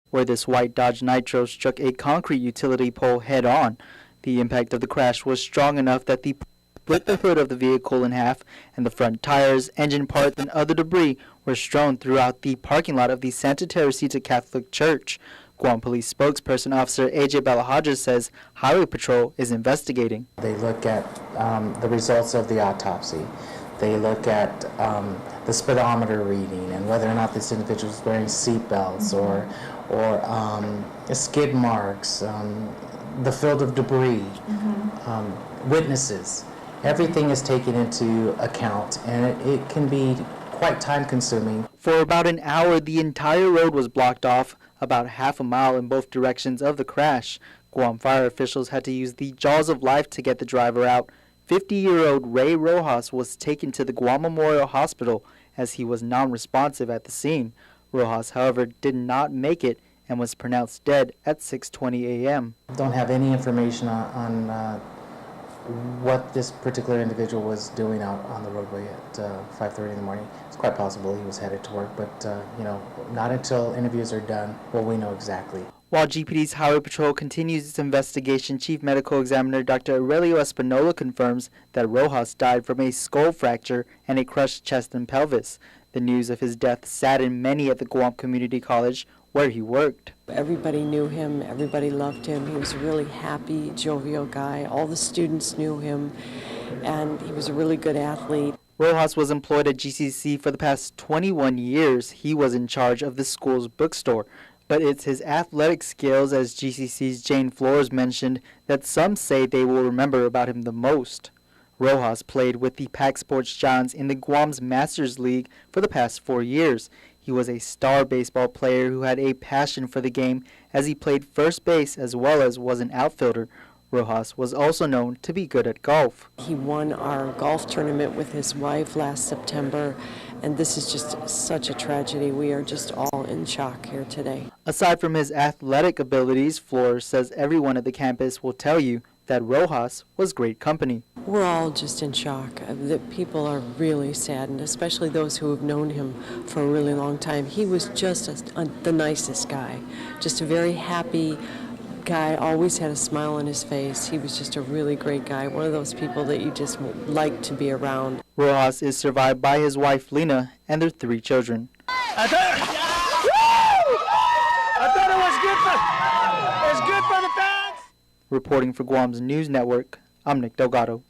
where this white Dodge Nitro struck a concrete utility pole head-on. The impact of the crash was strong enough that the split the hood of the vehicle in half, and the front tires, engine parts, and other debris were strewn throughout the parking lot of the Santa Teresita Catholic Church. Guam Police spokesperson Officer A.J. Balahaja says Highway Patrol is investigating. They look at the results of the autopsy. They look at the speedometer reading and whether or not this individual is wearing seatbelts or skid marks, the field of debris, witnesses. Everything is taken into account, and it can be quite time-consuming. For about an hour, the entire road was blocked off, about half a mile in both directions of the crash. Guam fire officials had to use the jaws of life to get the driver out. 50-year-old Ray Rojas was taken to the Guam Memorial Hospital as he was non-responsive at the scene. Rojas, however, did not make it and was pronounced dead at 6:20 a.m. Don't have any information on what this particular individual was doing out on the roadway at 5:30 in the morning. It's quite possible he was headed to work, but not until interviews are done will we know exactly. While GPD's Highway Patrol continues its investigation, Chief Medical Examiner Dr. Aurelio Espinola confirms that Rojas died from a skull fracture and a crushed chest and pelvis. The news of his death saddened many at the Guam Community College, where he worked. Everybody knew him, everybody loved him. He was a really happy, jovial guy. All the students knew him, and he was a really good athlete. Rojas was employed at GCC for the past 21 years. He was in charge of the school's bookstore. But it's his athletic skills, as GCC's Jane Flores mentioned, that some say they will remember about him the most. Rojas played with the Pac Sports Giants in the Guam's Masters League for the past 4 years. He was a star baseball player who had a passion for the game, as he played first base as well as was an outfielder. Rojas was also known to be good at golf. He won our golf tournament with his wife last September, and this is just such a tragedy. We are just all in shock here today. Aside from his athletic abilities, Flores says everyone at the campus will tell you that Rojas was great company. We're all just in shock. The people are really saddened, especially those who have known him for a really long time. He was just the nicest guy, just a very happy guy, always had a smile on his face. He was just a really great guy, one of those people that you just like to be around. Rojas is survived by his wife Lena and their 3 children. I thought it was good for the fans. Reporting for Guam's News Network, I'm Nick Delgado.